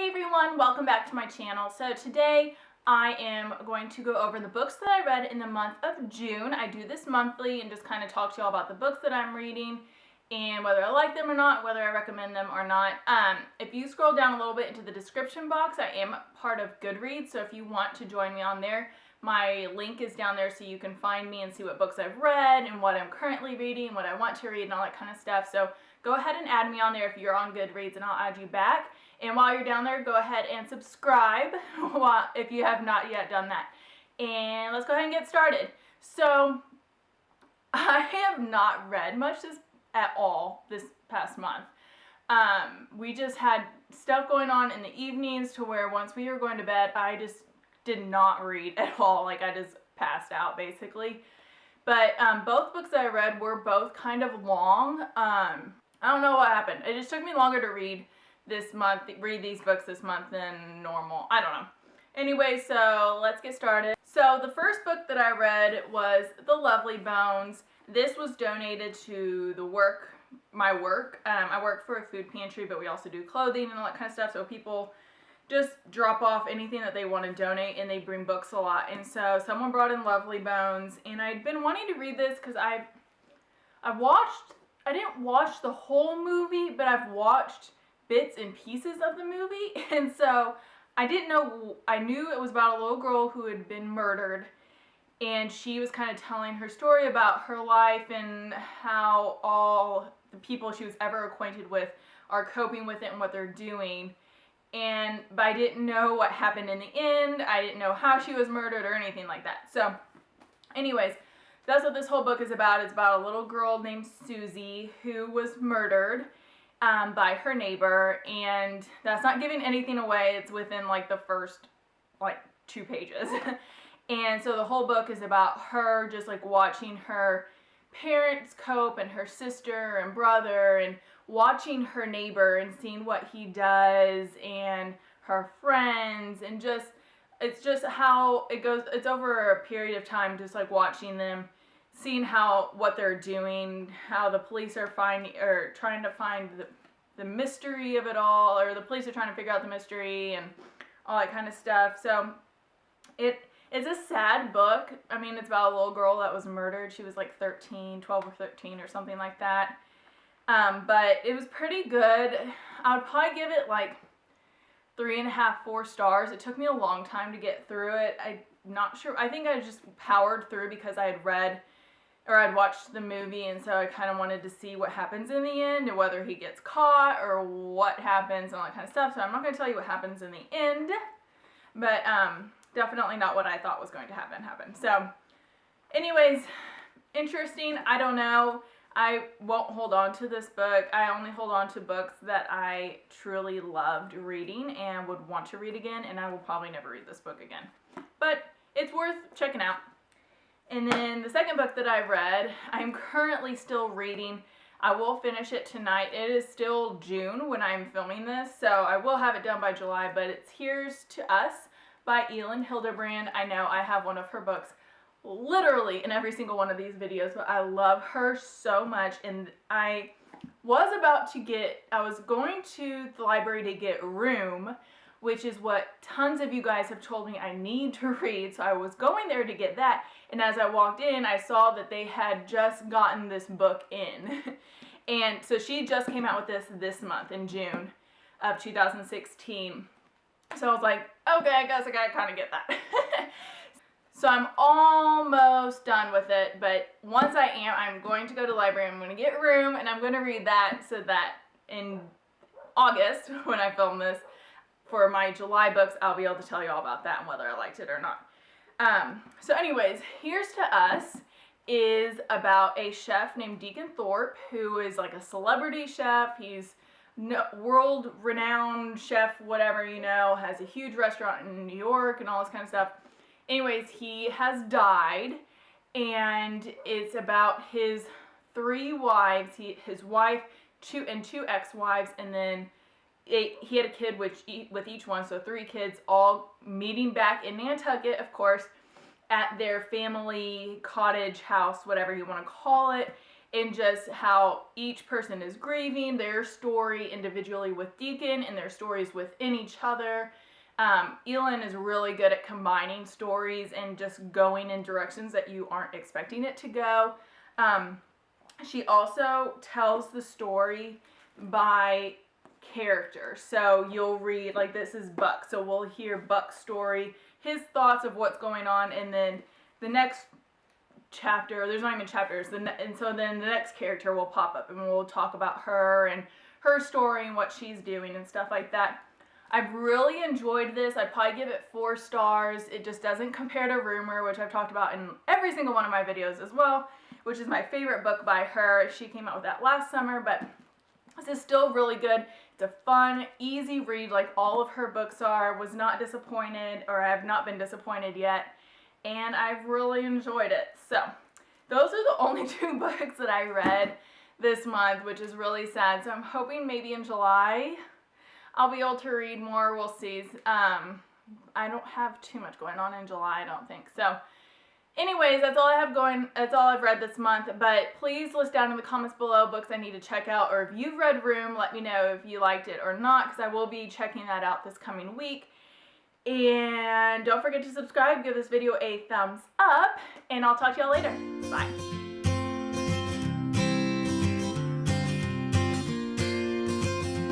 everyone, welcome back to my channel. So today I am going to go over the books that I read in the month of June. I do this monthly and just kind of talk to y'all about the books that I'm reading and whether I like them or not, whether I recommend them or not. If you scroll down a little bit into the description box, I am part of Goodreads, so if you want to join me on there, my link is down there so you can find me and see what books I've read and what I'm currently reading, what I want to read and all that kind of stuff. So go ahead and add me on there if you're on Goodreads and I'll add you back. And while you're down there, go ahead and subscribe if you have not yet done that. And let's go ahead and get started. So I have not read much at all this past month. We just had stuff going on in the evenings to where once we were going to bed, I just did not read at all. Like I just passed out basically. But both books that I read were both kind of long. I don't know what happened. It just took me longer to read these books this month than normal. I don't know. Anyway, so let's get started. So the first book that I read was The Lovely Bones. This was donated to my work. I work for a food pantry, but we also do clothing and all that kind of stuff. So people just drop off anything that they want to donate, and they bring books a lot. And so someone brought in Lovely Bones, and I'd been wanting to read this because I didn't watch the whole movie, but I've watched bits and pieces of the movie, and so I knew it was about a little girl who had been murdered, and she was kind of telling her story about her life and how all the people she was ever acquainted with are coping with it and what they're doing. But I didn't know what happened in the end. I didn't know how she was murdered or anything like that. So anyways, that's what this whole book is about. It's about a little girl named Susie who was murdered by her neighbor, and that's not giving anything away. It's within like the first 2 pages. And so the whole book is about her just like watching her parents cope and her sister and brother, and watching her neighbor and seeing what he does and her friends, and it's just how it goes. It's over a period of time, just like watching them, seeing what they're doing, how the police are trying to find the mystery of it all, or the police are trying to figure out the mystery and all that kind of stuff. So it's a sad book. I mean, it's about a little girl that was murdered. She was like 12 or 13 or something like that. But it was pretty good. I would probably give it like 3.5, 4 stars. It took me a long time to get through it. I'm not sure. I think I just powered through because I had read or I'd watched the movie, and so I kind of wanted to see what happens in the end and whether he gets caught or what happens and all that kind of stuff. So I'm not going to tell you what happens in the end, but definitely not what I thought was going to happen. So anyways, interesting. I don't know. I won't hold on to this book. I only hold on to books that I truly loved reading and would want to read again, and I will probably never read this book again. But it's worth checking out. And then the second book that I read, I'm currently still reading. I will finish it tonight. It is still June when I'm filming this, so I will have it done by July, but it's Here's to Us by Elin Hilderbrand. I know I have one of her books literally in every single one of these videos, but I love her so much, and I was going to the library to get Room, which is what tons of you guys have told me I need to read, so I was going there to get that, and as I walked in, I saw that they had just gotten this book in, and so she just came out with this month in June of 2016, so I was like, okay, I guess I gotta kind of get that. So I'm almost done with it, but once I'm going to go to the library, I'm going to get Room, and I'm going to read that so that in August, when I film this, for my July books, I'll be able to tell you all about that and whether I liked it or not. So anyways, Here's to Us is about a chef named Deacon Thorpe, who is like a celebrity chef. He's world-renowned chef, whatever, has a huge restaurant in New York and all this kind of stuff. Anyways, he has died, and it's about his 3 wives, his wife, 2 ex-wives, and then he had a kid with each one, so 3 kids, all meeting back in Nantucket, of course, at their family cottage house, whatever you want to call it, and just how each person is grieving, their story individually with Deacon and their stories within each other. Elin is really good at combining stories and just going in directions that you aren't expecting it to go. She also tells the story by character. So you'll read, like, this is Buck, so we'll hear Buck's story, his thoughts of what's going on, and then the next chapter, there's not even chapters, and so then the next character will pop up and we'll talk about her and her story and what she's doing and stuff like that. I've really enjoyed this. I'd probably give it 4 stars. It just doesn't compare to Rumor, which I've talked about in every single one of my videos as well, which is my favorite book by her. She came out with that last summer, but this is still really good. It's a fun, easy read like all of her books are. Was not disappointed, or I have not been disappointed yet, and I've really enjoyed it. So those are the only 2 books that I read this month, which is really sad. So I'm hoping maybe in July I'll be able to read more. We'll see. I don't have too much going on in July, I don't think. So anyways, that's all I have going. That's all I've read this month. But please list down in the comments below books I need to check out, or if you've read Room, let me know if you liked it or not, because I will be checking that out this coming week. And don't forget to subscribe, give this video a thumbs up, and I'll talk to y'all later. Bye.